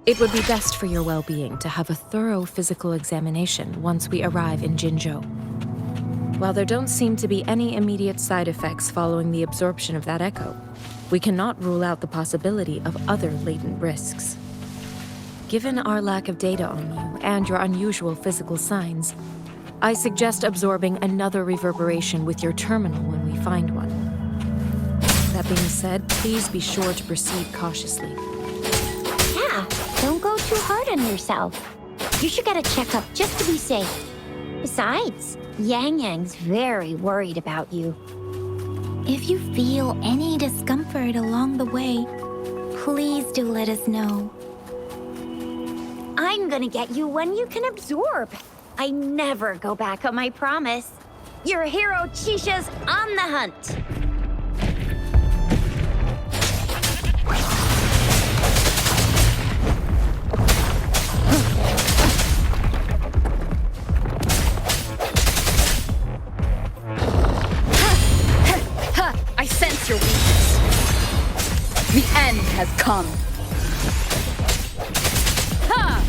It would be best for your well-being to have a thorough physical examination once we arrive in Jinzhou. While there don't seem to be any immediate side effects following the absorption of that echo, we cannot rule out the possibility of other latent risks. Given our lack of data on you and your unusual physical signs, I suggest absorbing another reverberation with your terminal when we find one. That being said, please be sure to proceed cautiously. Yeah, don't go too hard on yourself. You should get a checkup just to be safe. Besides, Yang Yang's very worried about you. If you feel any discomfort along the way, please do let us know. I'm gonna get you one you can absorb. I never go back on my promise. Your hero Chisha's on the hunt. I sense your weakness. The end has come. Ha!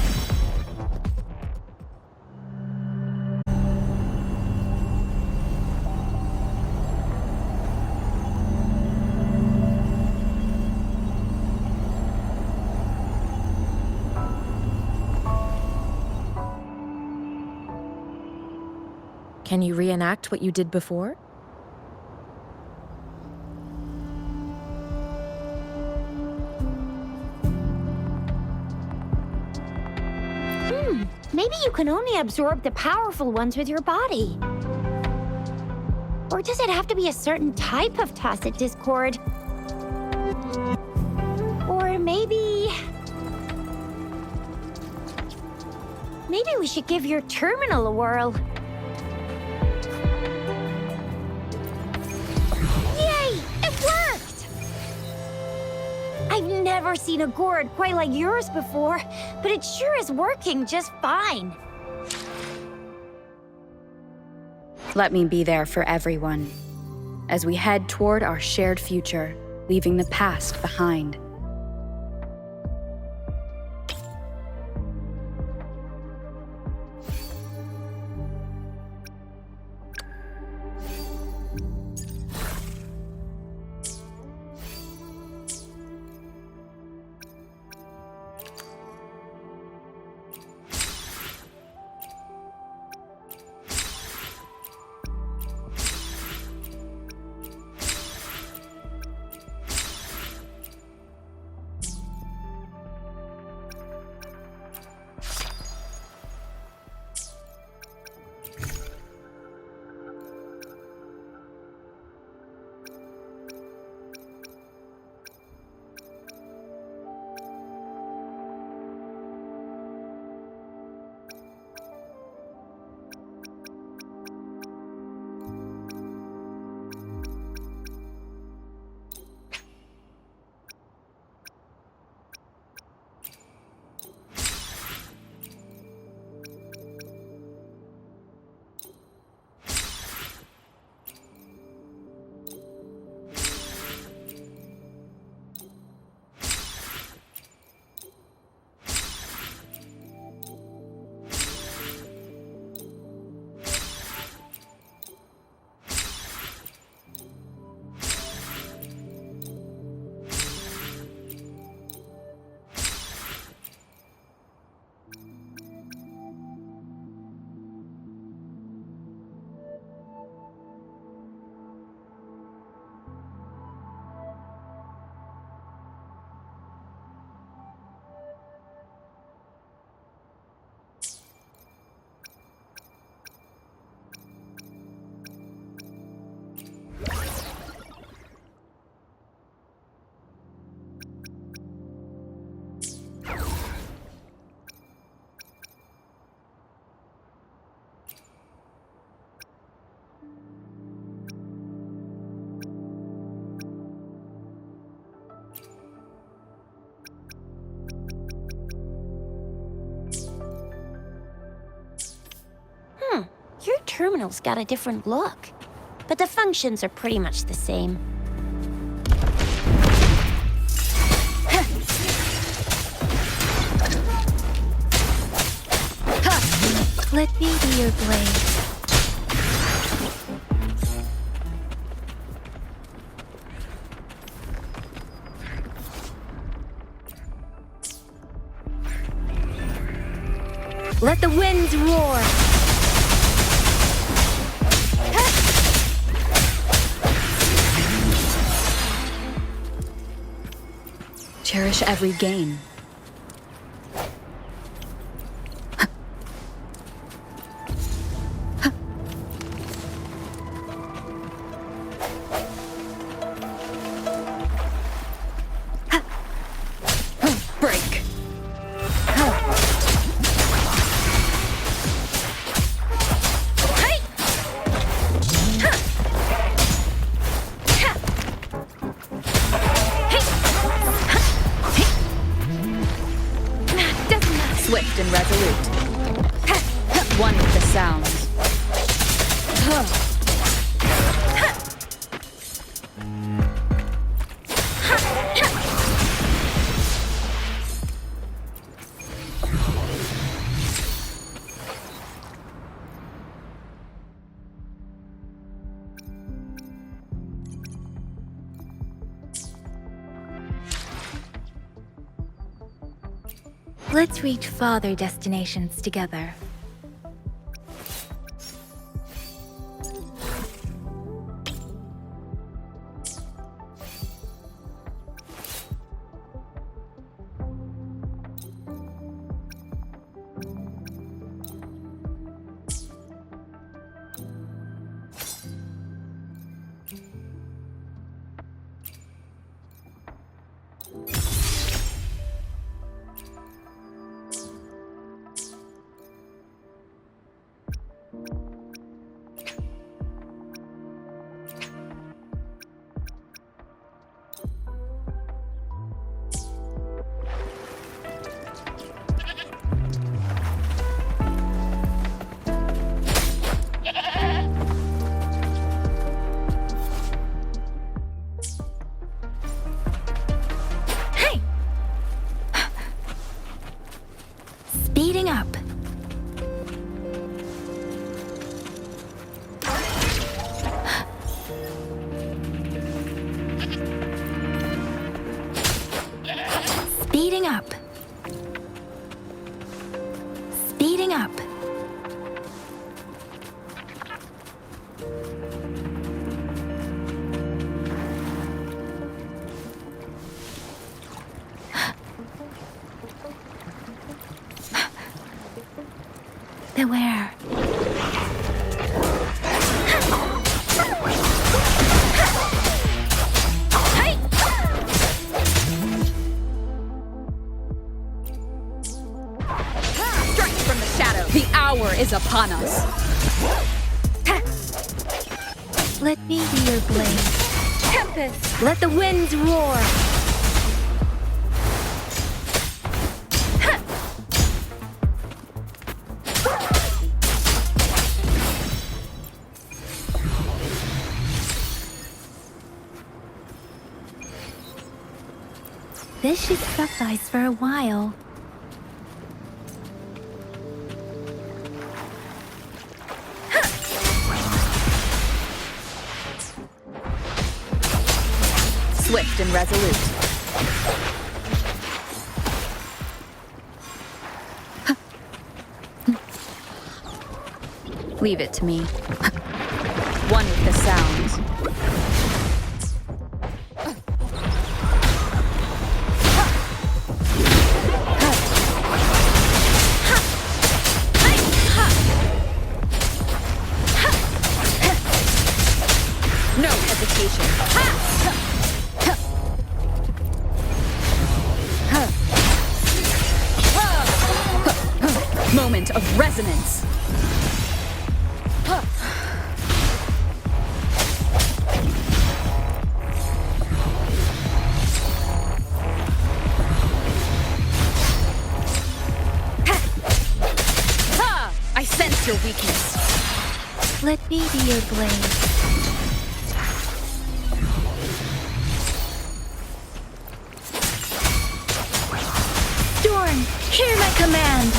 Can you reenact what you did before? Maybe you can only absorb the powerful ones with your body. Or does it have to be a certain type of tacit discord? Or maybe we should give your terminal a whirl. Yay! It worked! I've never seen a gourd quite like yours before, but it sure is working just fine. Let me be there for everyone, as we head toward our shared future, leaving the past behind. Your terminal's got a different look, but the functions are pretty much the same. Let me be your blade. Let the winds roar! Cherish every gain. Break. Swift and resolute. One with the sounds. Let's reach farther destinations together. Speeding up. Speeding up. Speeding up. Beware. Strike from the shadow. The hour is upon us. Let me be your blade. Tempest! Let the winds roar! This should suffice for a while. Swift and resolute. Leave it to me. One with the sounds. No hesitation. Moment of resonance. I sense your weakness. Let me be your blade. Storm, hear my command!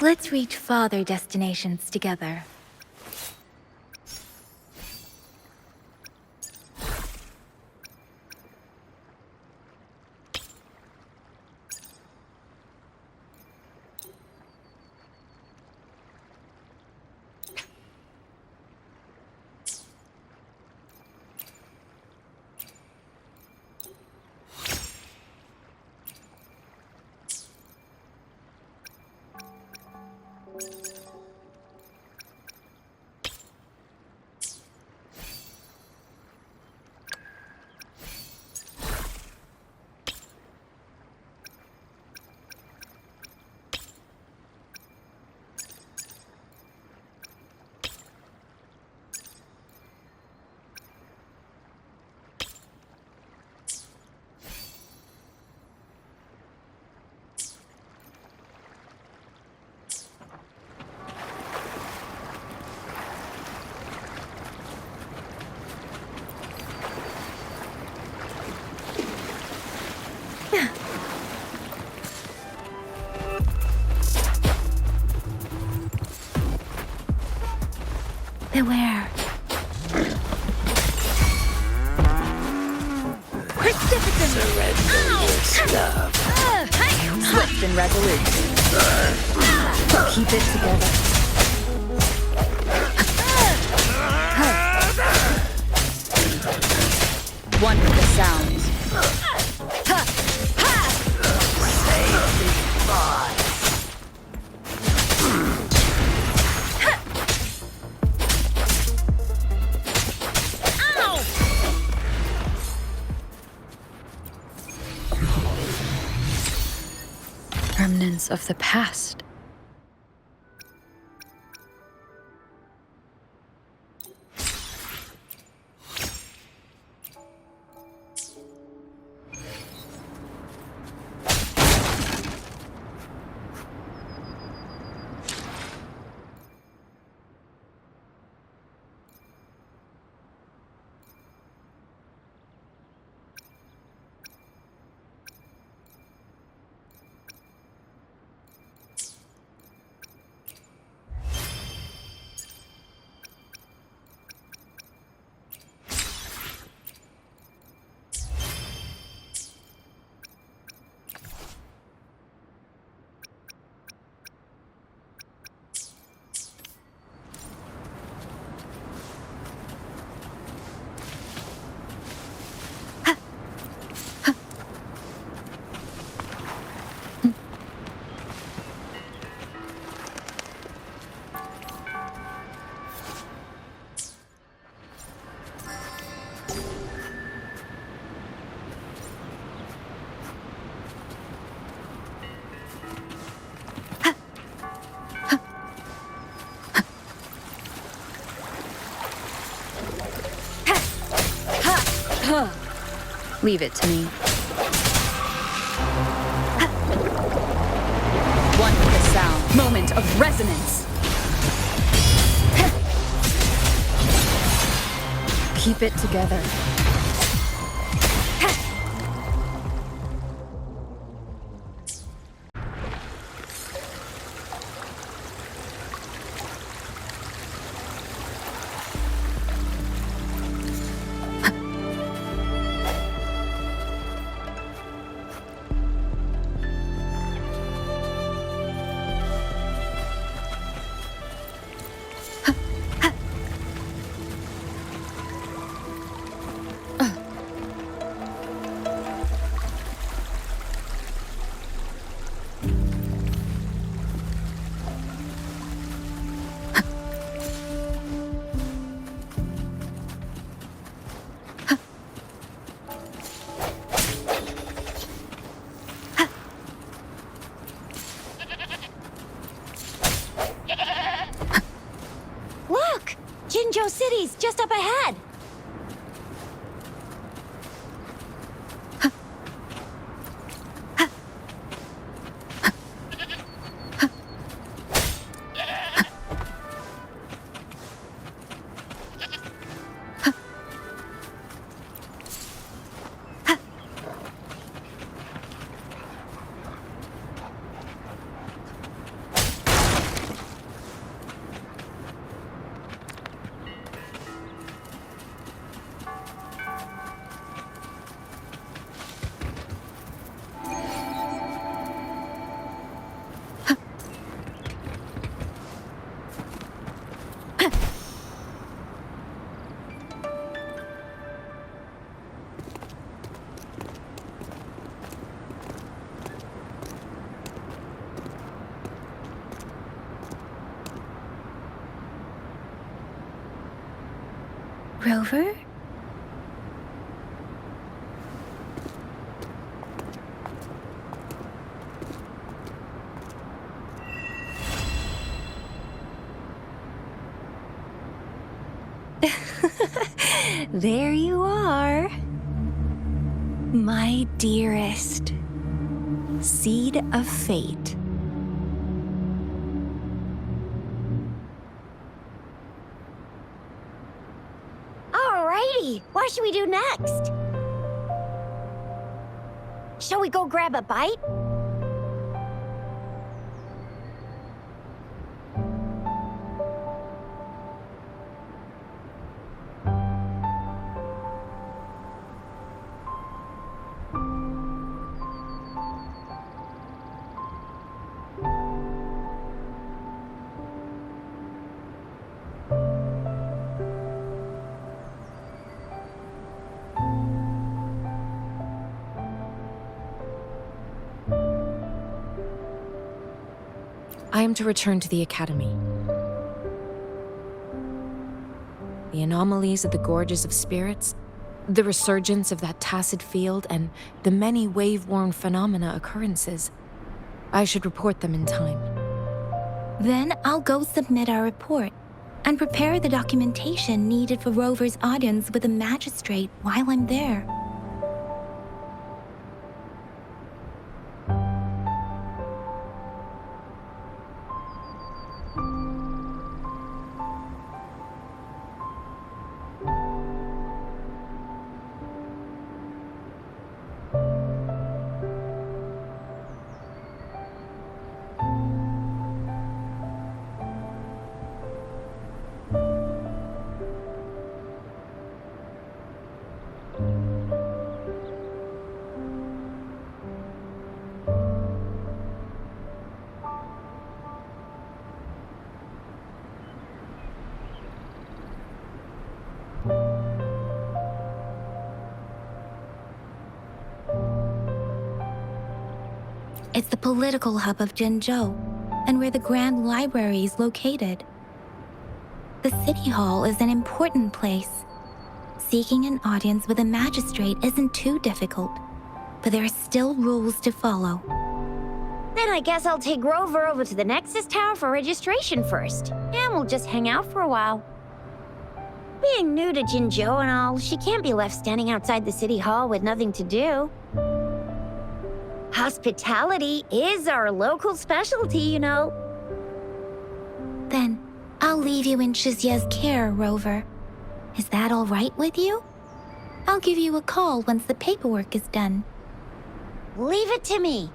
Let's reach farther destinations together. Beware. Swift and resolute. Keep it together. One with the sounds. Safely fought. Remnants of the past. Leave it to me. One with the sound. Moment of resonance. Keep it together. Look! Jinzhou City's just up ahead! Rover? There you are. My dearest. Seed of fate. Alrighty, what should we do next? Shall we go grab a bite? I am to return to the Academy. The anomalies of the Gorges of Spirits, the resurgence of that tacit field, and the many wave-worn phenomena occurrences. I should report them in time. Then I'll go submit our report and prepare the documentation needed for Rover's audience with the magistrate while I'm there. It's the political hub of Jinzhou, and where the Grand Library is located. The City Hall is an important place. Seeking an audience with a magistrate isn't too difficult, but there are still rules to follow. Then I guess I'll take Rover over to the Nexus Tower for registration first, and we'll just hang out for a while. Being new to Jinzhou and all, she can't be left standing outside the City Hall with nothing to do. Hospitality is our local specialty, you know. Then I'll leave you in Shizia's care, Rover. Is that all right with you? I'll give you a call once the paperwork is done. Leave it to me.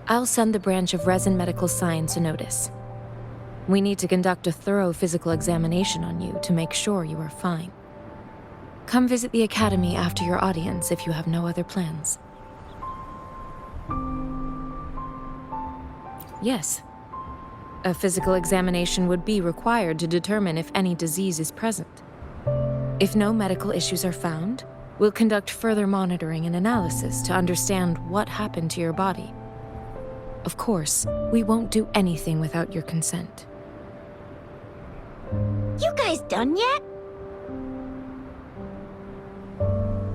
I'll send the branch of Resin Medical Science a notice. We need to conduct a thorough physical examination on you to make sure you are fine. Come visit the Academy after your audience if you have no other plans. Yes. A physical examination would be required to determine if any disease is present. If no medical issues are found, we'll conduct further monitoring and analysis to understand what happened to your body. Of course, we won't do anything without your consent. You guys done yet?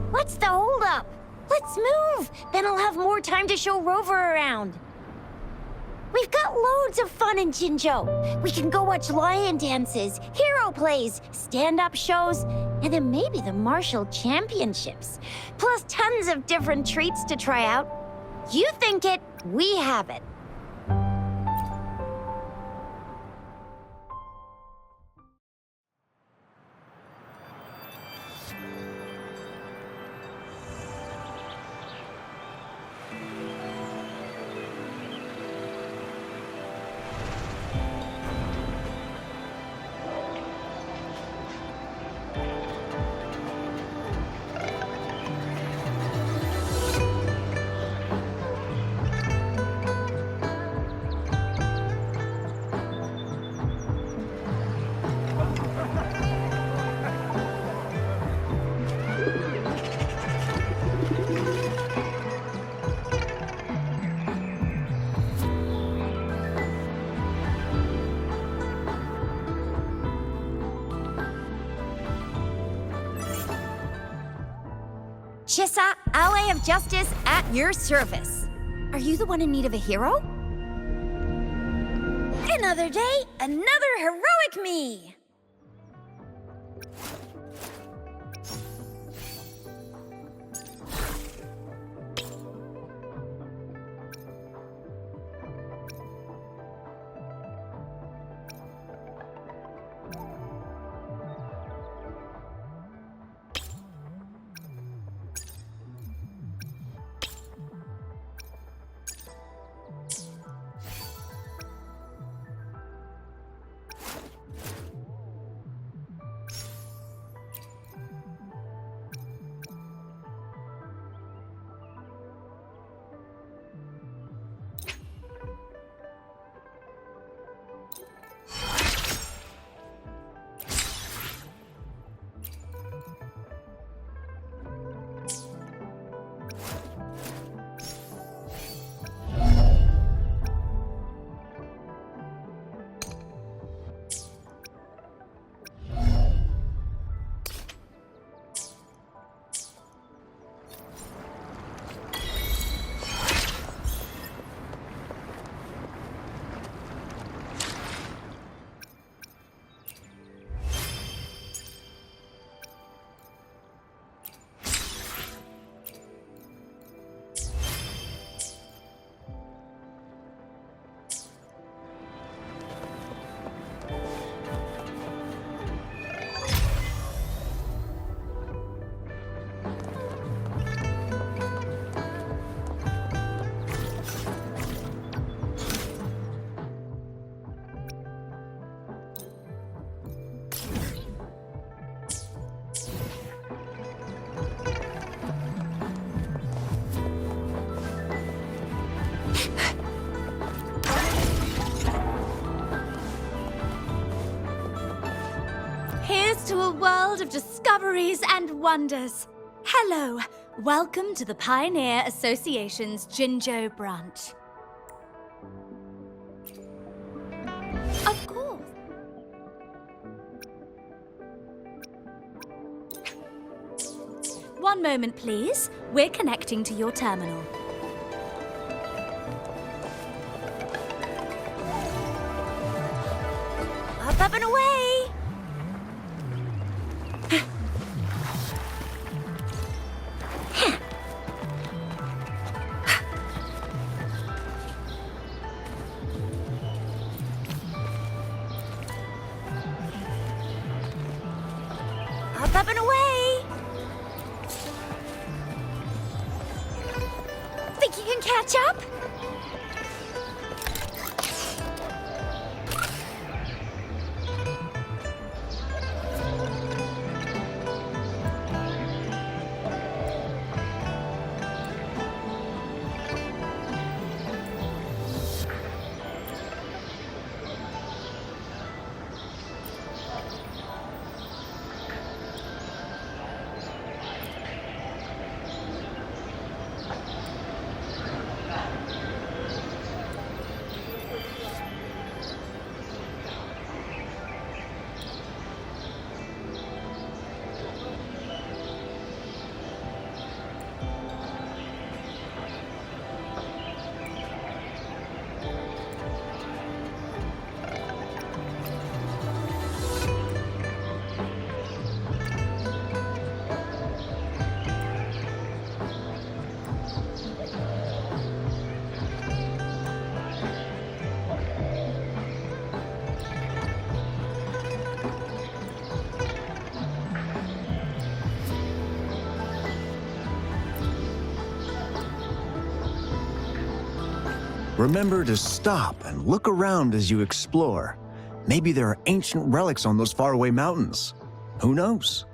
What's the holdup? Let's move! Then I'll have more time to show Rover around. We've got loads of fun in Jinzhou. We can go watch lion dances, hero plays, stand-up shows, and then maybe the martial championships. Plus tons of different treats to try out. You think it, we have it. Chissa, ally of justice, at your service. Are you the one in need of a hero? Another day, another heroic me! To a world of discoveries and wonders. Hello, welcome to the Pioneer Association's Jinzhou branch. Of course. One moment, please. We're connecting to your terminal. Up and away! Up and away! Think you can catch up? Remember to stop and look around as you explore. Maybe there are ancient relics on those faraway mountains. Who knows?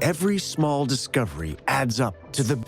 Every small discovery adds up to the...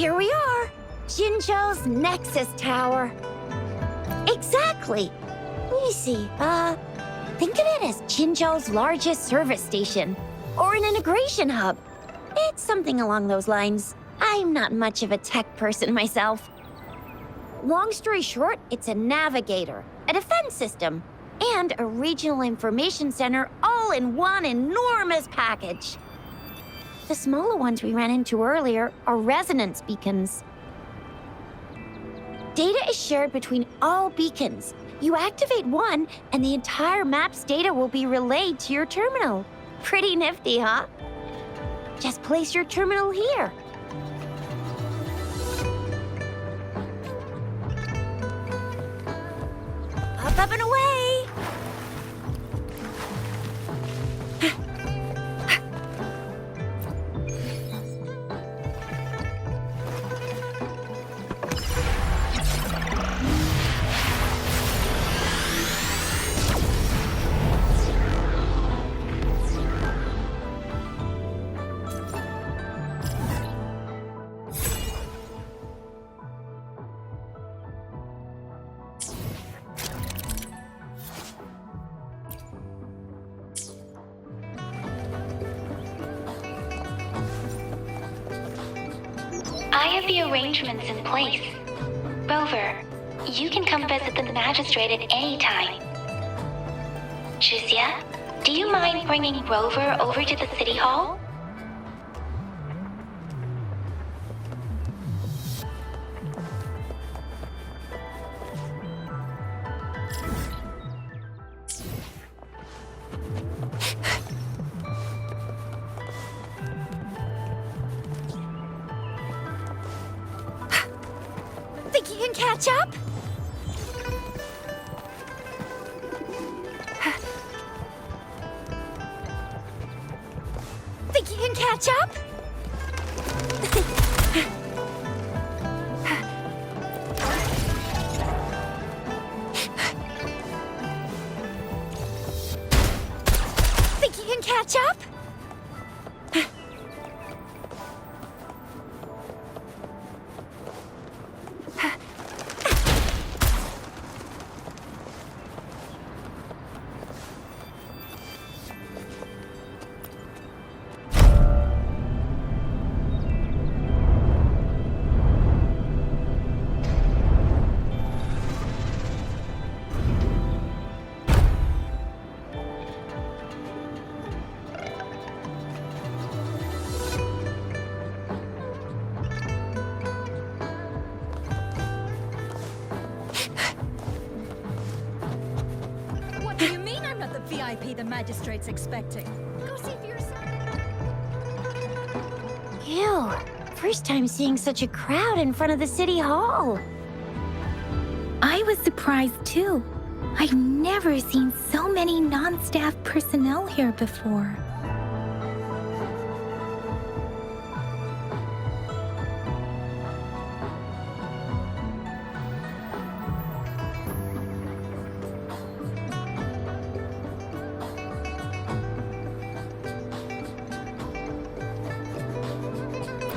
Here we are. Jinzhou's Nexus Tower. Exactly. Let me see. Think of it as Jinzhou's largest service station, or an integration hub. It's something along those lines. I'm not much of a tech person myself. Long story short, it's a navigator, a defense system, and a regional information center all in one enormous package. The smaller ones we ran into earlier are resonance beacons. Data is shared between all beacons. You activate one, and the entire map's data will be relayed to your terminal. Pretty nifty, huh? Just place your terminal here. Up and away! I have the arrangements in place. Rover, you can come visit the magistrate at any time. Juzia, do you mind bringing Rover over to the city hall? Think you can catch up? Think you can catch up? Think you can catch up? What do you mean I'm not the VIP the magistrate's expecting? Go see for yourself. Ew. First time seeing such a crowd in front of the city hall. I was surprised too. I've never seen so many non-staff personnel here before.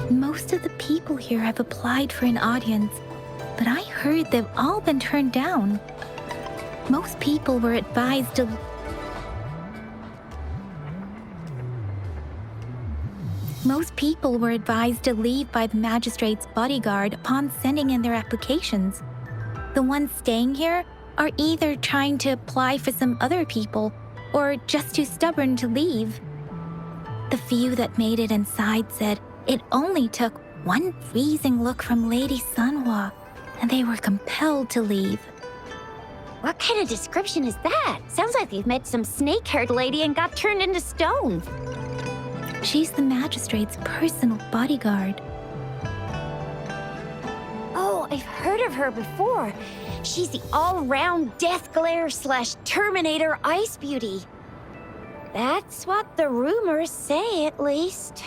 Most of the people here have applied for an audience, but I heard they've all been turned down. Most people were advised to leave by the magistrate's bodyguard upon sending in their applications. The ones staying here are either trying to apply for some other people or just too stubborn to leave. The few that made it inside said it only took one freezing look from Lady Sunhua, and they were compelled to leave. What kind of description is that? Sounds like they've met some snake-haired lady and got turned into stone. She's the magistrate's personal bodyguard. Oh, I've heard of her before. She's the all-round Death Glare / Terminator Ice Beauty. That's what the rumors say, at least.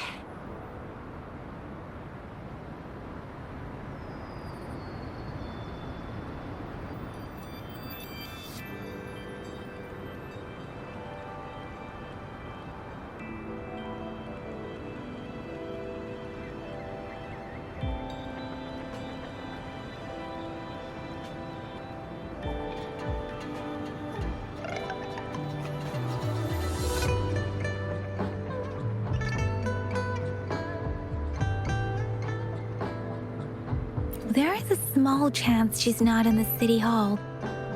small chance she's not in the city hall,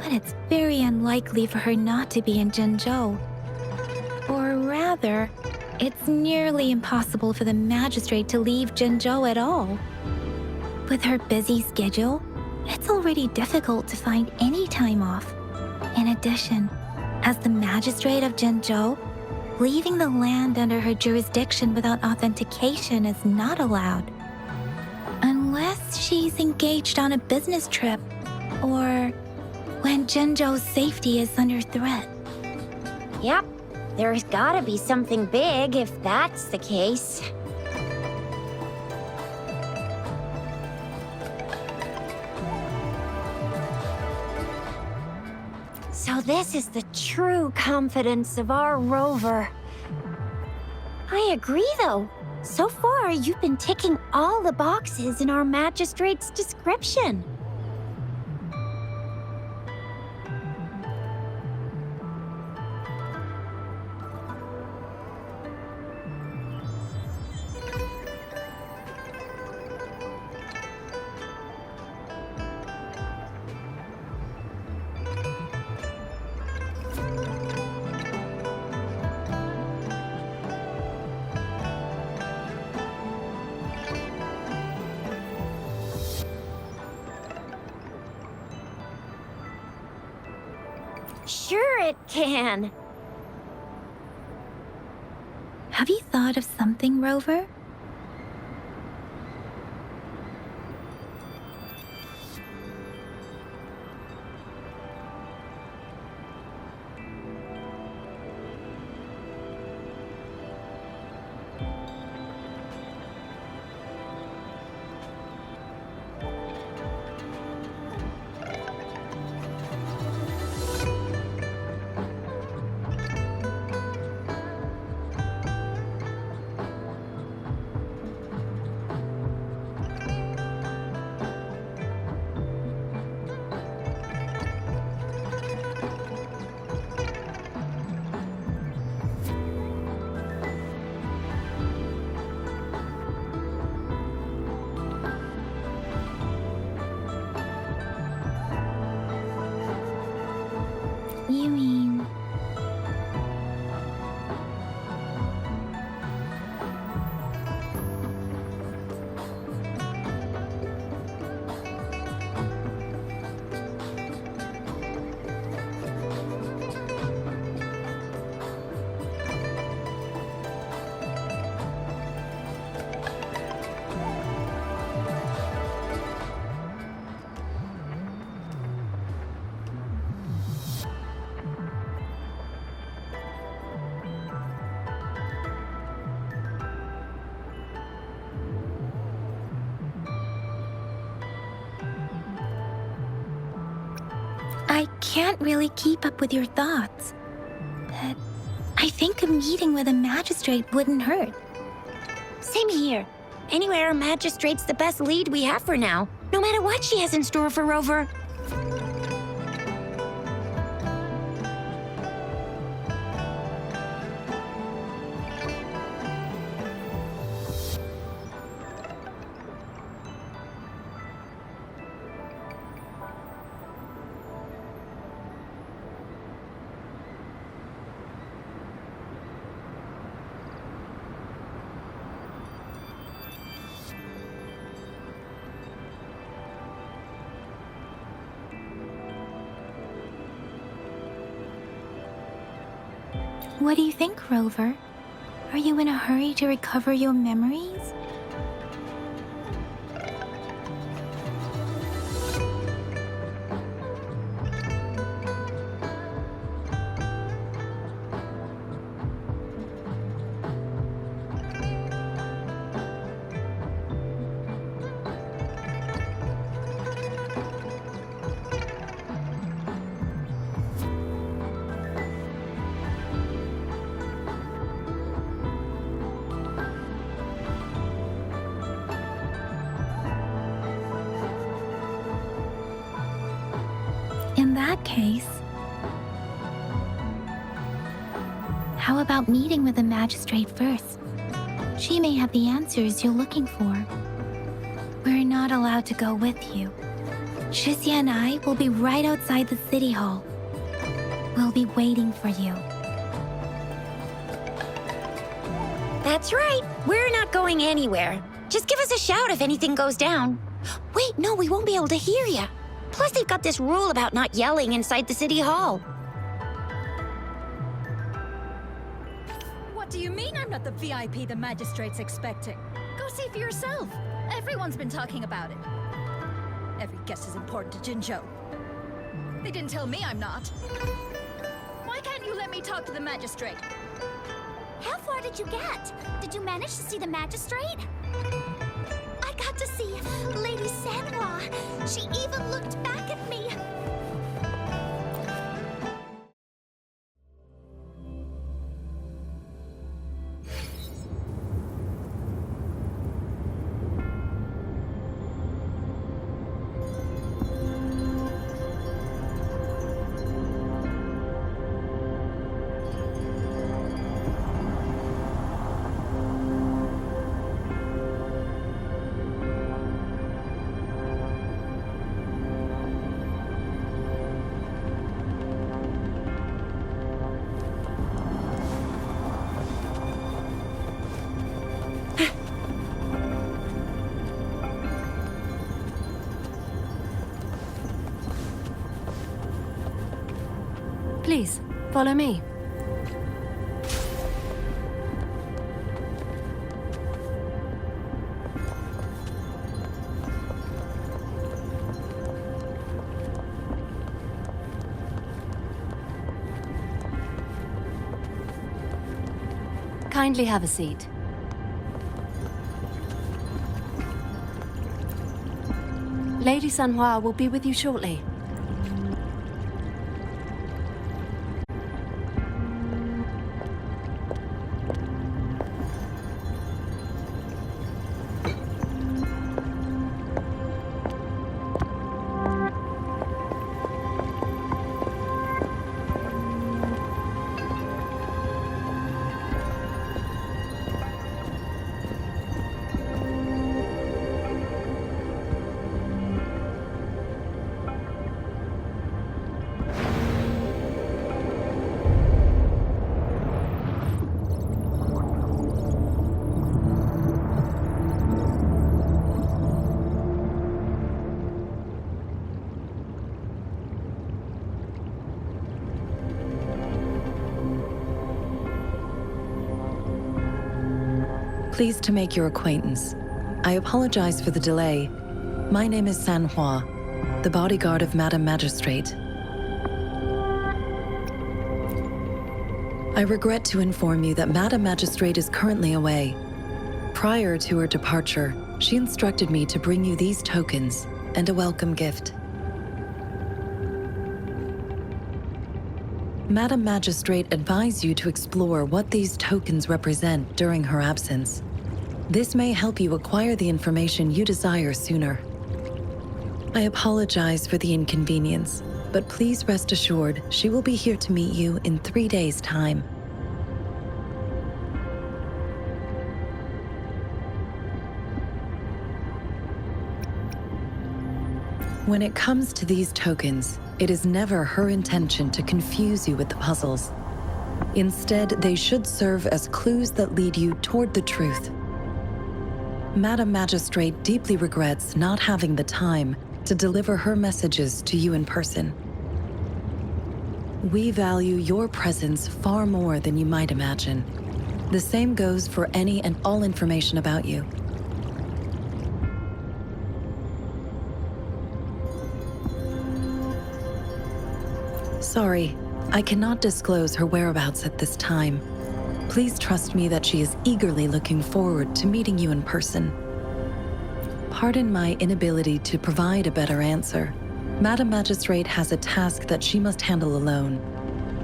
but it's very unlikely for her not to be in Jinzhou. Or rather, it's nearly impossible for the magistrate to leave Jinzhou at all. With her busy schedule, it's already difficult to find any time off. In addition, as the magistrate of Jinzhou, leaving the land under her jurisdiction without authentication is not allowed. Unless she's engaged on a business trip, or when Jinzhou's safety is under threat. Yep, there's gotta be something big if that's the case. So this is the true confidence of our rover. I agree, though. So far, you've been ticking all the boxes in our magistrate's description. Sure it can. Have you thought of something, Rover? You mean... I can't really keep up with your thoughts, but I think a meeting with a magistrate wouldn't hurt. Same here. Anywhere a magistrate's the best lead we have for now, no matter what she has in store for Rover. What do you think, Rover? Are you in a hurry to recover your memories? In that case, how about meeting with the magistrate first? She may have the answers you're looking for. We're not allowed to go with you, Shisia and I will be right outside the city hall. We'll be waiting for you. That's right. We're not going anywhere. Just give us a shout if anything goes down. Wait, no, we won't be able to hear you. Plus, they've got this rule about not yelling inside the city hall. What do you mean I'm not the VIP the magistrate's expecting? Go see for yourself. Everyone's been talking about it. Every guest is important to Jinzhou. They didn't tell me I'm not. Why can't you let me talk to the magistrate? How far did you get? Did you manage to see the magistrate? I got to see Lady Sanhua. She even looked back at me. Please, follow me. Kindly have a seat. Lady Sanhua will be with you shortly. Pleased to make your acquaintance. I apologize for the delay. My name is Sanhua, the bodyguard of Madam Magistrate. I regret to inform you that Madam Magistrate is currently away. Prior to her departure, she instructed me to bring you these tokens and a welcome gift. Madam Magistrate advised you to explore what these tokens represent during her absence. This may help you acquire the information you desire sooner. I apologize for the inconvenience, but please rest assured she will be here to meet you in 3 days' time. When it comes to these tokens, it is never her intention to confuse you with the puzzles. Instead, they should serve as clues that lead you toward the truth. Madam Magistrate deeply regrets not having the time to deliver her messages to you in person. We value your presence far more than you might imagine. The same goes for any and all information about you. Sorry, I cannot disclose her whereabouts at this time. Please trust me that she is eagerly looking forward to meeting you in person. Pardon my inability to provide a better answer. Madam Magistrate has a task that she must handle alone,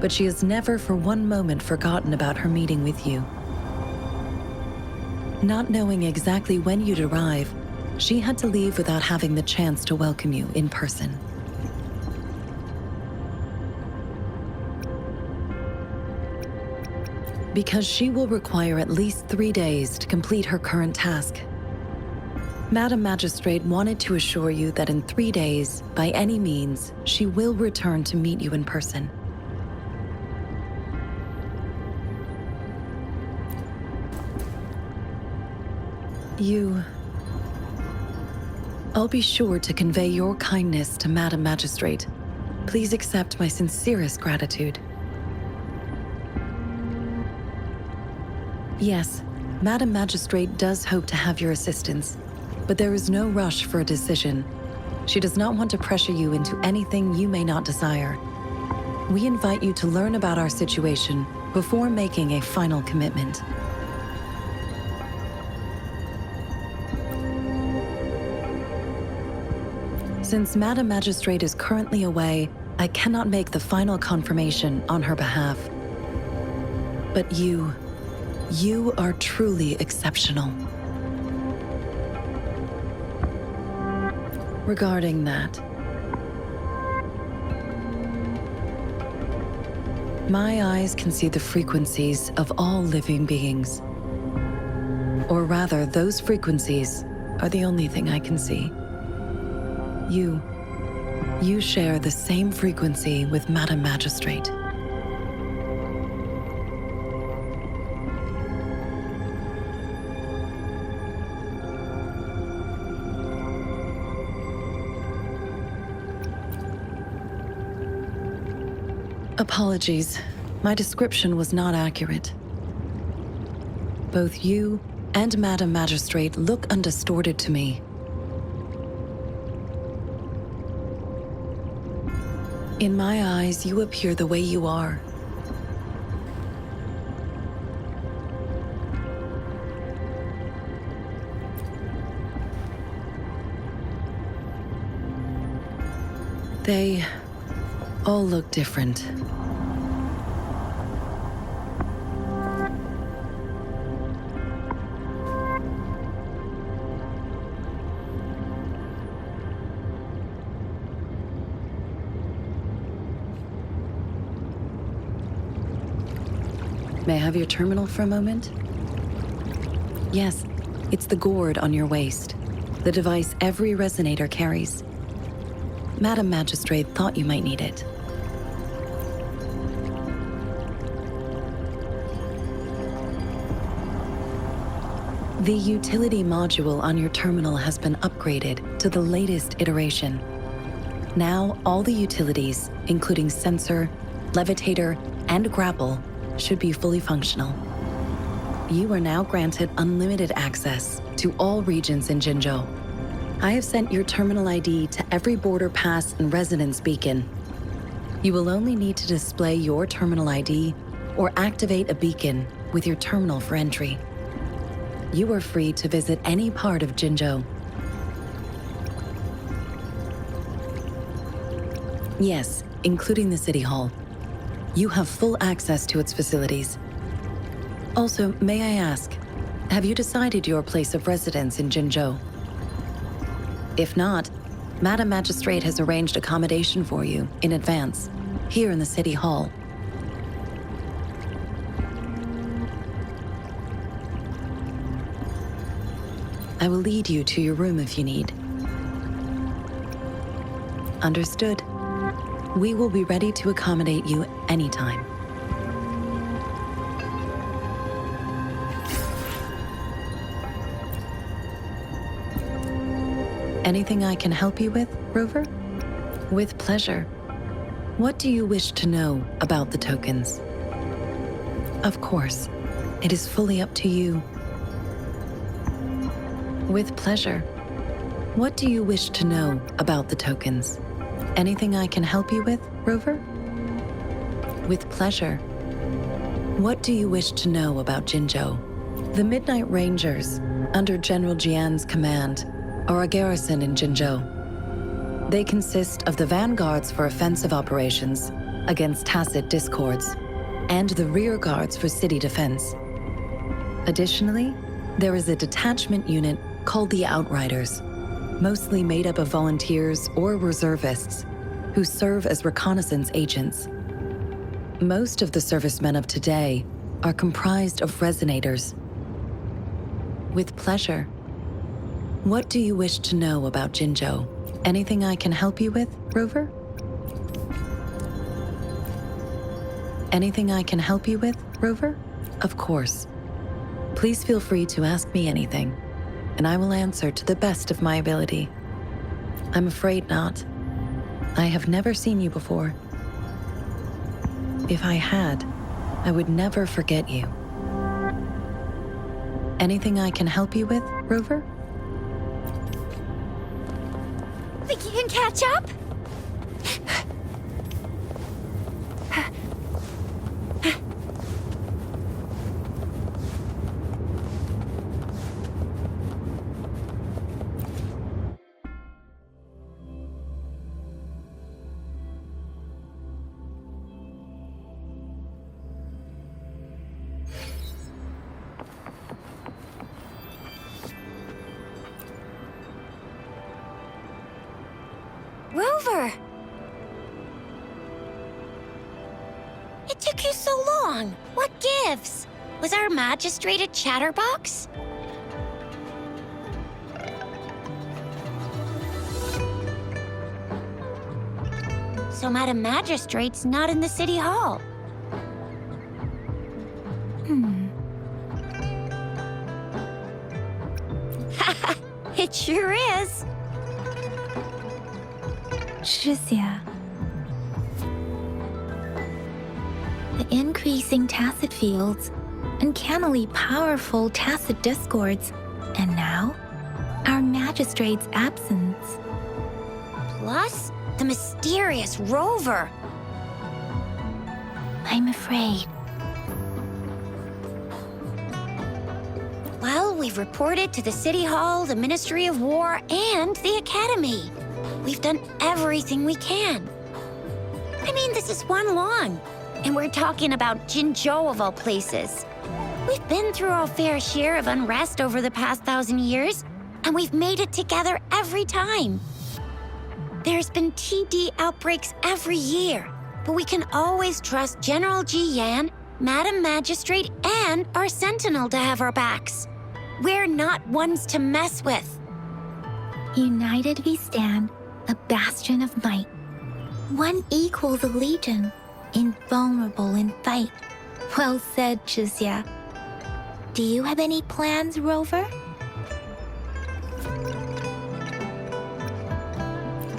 but she has never for one moment forgotten about her meeting with you. Not knowing exactly when you'd arrive, she had to leave without having the chance to welcome you in person. Because she will require at least 3 days to complete her current task. Madam Magistrate wanted to assure you that in 3 days, by any means, she will return to meet you in person. I'll be sure to convey your kindness to Madam Magistrate. Please accept my sincerest gratitude. Yes, Madam Magistrate does hope to have your assistance, but there is no rush for a decision. She does not want to pressure you into anything you may not desire. We invite you to learn about our situation before making a final commitment. Since Madam Magistrate is currently away, I cannot make the final confirmation on her behalf. But you are truly exceptional. Regarding that, my eyes can see the frequencies of all living beings. Or rather, those frequencies are the only thing I can see. You share the same frequency with Madam Magistrate. Apologies, my description was not accurate. Both you and Madam Magistrate look undistorted to me. In my eyes, you appear the way you are. They all look different. May I have your terminal for a moment? Yes, it's the gourd on your waist, the device every resonator carries. Madam Magistrate thought you might need it. The utility module on your terminal has been upgraded to the latest iteration. Now, all the utilities, including sensor, levitator, and grapple, should be fully functional. You are now granted unlimited access to all regions in Jinzhou. I have sent your terminal ID to every border pass and residence beacon. You will only need to display your terminal ID or activate a beacon with your terminal for entry. You are free to visit any part of Jinzhou. Yes, including the City Hall. You have full access to its facilities. Also, may I ask, have you decided your place of residence in Jinzhou? If not, Madam Magistrate has arranged accommodation for you in advance, here in the City Hall. I will lead you to your room if you need. Understood. We will be ready to accommodate you anytime. Anything I can help you with, Rover? With pleasure. What do you wish to know about the tokens? Of course, it is fully up to you. With pleasure. What do you wish to know about the tokens? Anything I can help you with, Rover? With pleasure. What do you wish to know about Jinzhou? The Midnight Rangers, under General Jian's command, are a garrison in Jinzhou. They consist of the vanguards for offensive operations against tacit discords, and the rear guards for city defense. Additionally, there is a detachment unit called the Outriders, mostly made up of volunteers or reservists who serve as reconnaissance agents. Most of the servicemen of today are comprised of resonators. With pleasure. What do you wish to know about Jinzhou? Anything I can help you with, Rover? Anything I can help you with, Rover? Of course. Please feel free to ask me anything, and I will answer to the best of my ability. I'm afraid not. I have never seen you before. If I had, I would never forget you. Anything I can help you with, Rover? Think you can catch up? Rover! It took you so long. What gives? Was our magistrate a chatterbox? So Madam Magistrate's not in the city hall. It sure is. Shizia. The increasing tacit fields, uncannily powerful tacit discords, and now, our magistrate's absence. Plus, the mysterious Rover. I'm afraid. Well, we've reported to the City Hall, the Ministry of War, and the Academy. We've done everything we can. I mean, this is one long, and we're talking about Jinzhou of all places. We've been through our fair share of unrest over the past 1,000 years, and we've made it together every time. There's been TD outbreaks every year, but we can always trust General Ji Yan, Madam Magistrate, and our Sentinel to have our backs. We're not ones to mess with. United we stand, a bastion of might. One equals a legion, invulnerable in fight. Well said, Shizia. Do you have any plans, Rover?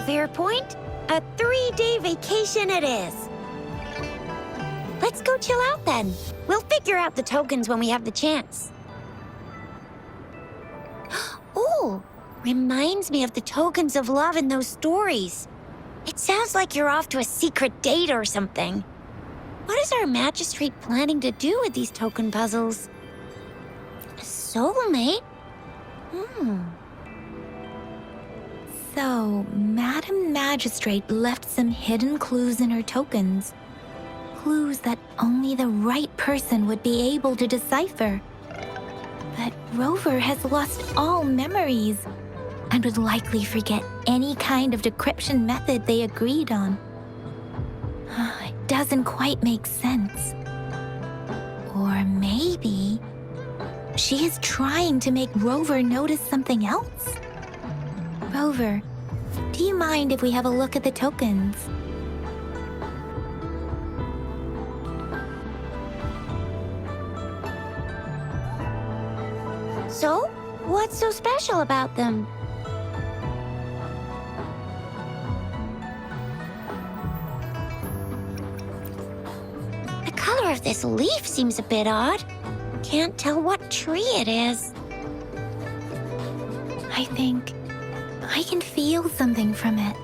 Fair point. A 3-day vacation it is. Let's go chill out then. We'll figure out the tokens when we have the chance. Ooh, reminds me of the tokens of love in those stories. It sounds like you're off to a secret date or something. What is our magistrate planning to do with these token puzzles? A soulmate? So, Madam Magistrate left some hidden clues in her tokens. Clues that only the right person would be able to decipher. But Rover has lost all memories and would likely forget any kind of decryption method they agreed on. It doesn't quite make sense. Or maybe she is trying to make Rover notice something else. Rover, do you mind if we have a look at the tokens? So, what's so special about them? The color of this leaf seems a bit odd. Can't tell what tree it is. I think I can feel something from it.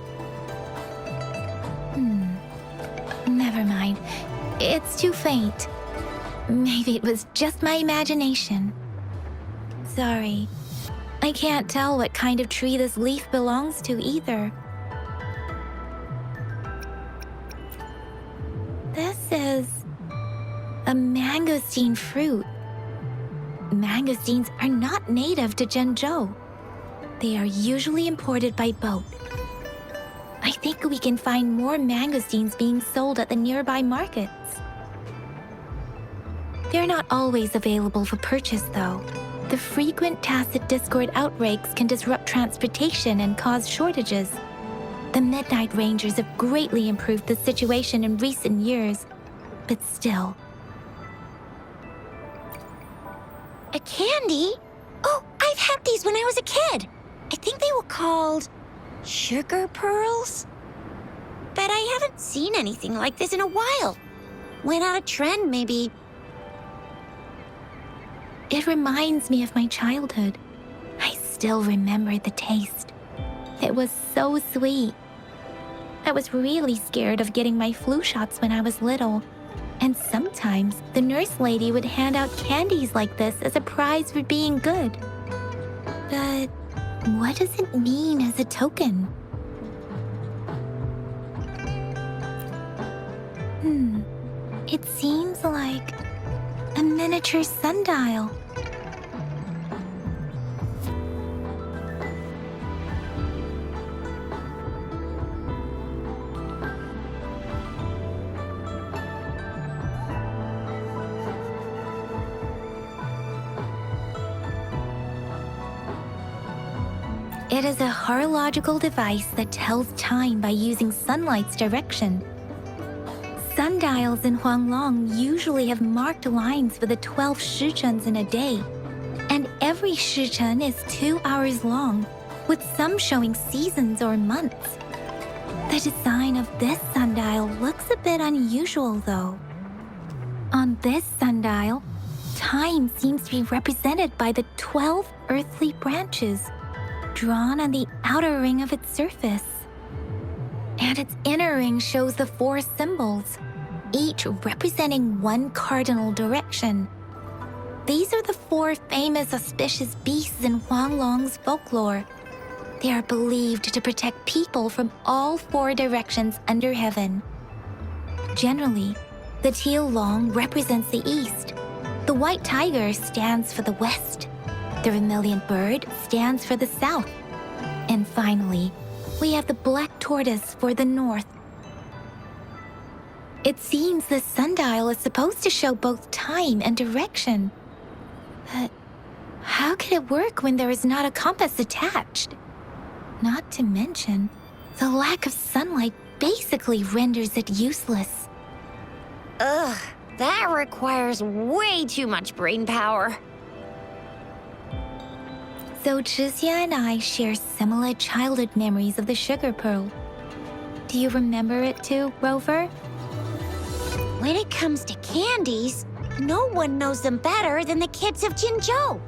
Never mind. It's too faint. Maybe it was just my imagination. Sorry. I can't tell what kind of tree this leaf belongs to either. This is a mangosteen fruit. Mangosteens are not native to Jinzhou. They are usually imported by boat. I think we can find more mangosteens being sold at the nearby markets. They're not always available for purchase, though. The frequent tacit Discord outbreaks can disrupt transportation and cause shortages. The Midnight Rangers have greatly improved the situation in recent years, but still. A candy? Oh, I've had these when I was a kid. I think they were called sugar pearls. But I haven't seen anything like this in a while. Went out of trend, maybe. It reminds me of my childhood. I still remember the taste. It was so sweet. I was really scared of getting my flu shots when I was little. And sometimes the nurse lady would hand out candies like this as a prize for being good. But what does it mean as a token? It seems like a miniature sundial. It is a horological device that tells time by using sunlight's direction. Sundials in Huanglong usually have marked lines for the 12 shichuns in a day, and every shichun is 2 hours long, with some showing seasons or months. The design of this sundial looks a bit unusual, though. On this sundial, time seems to be represented by the 12 earthly branches, drawn on the outer ring of its surface. And its inner ring shows the 4 symbols, each representing one cardinal direction. These are the 4 famous auspicious beasts in Huanglong's folklore. They are believed to protect people from all 4 directions under heaven. Generally, the teal long represents the east. The white tiger stands for the west. The vermilion bird stands for the south. And finally, we have the black tortoise for the north. It seems the sundial is supposed to show both time and direction. But how can it work when there is not a compass attached? Not to mention, the lack of sunlight basically renders it useless. Ugh, that requires way too much brain power. So Chixia and I share similar childhood memories of the sugar pearl. Do you remember it too, Rover? When it comes to candies, no one knows them better than the kids of Jinzhou.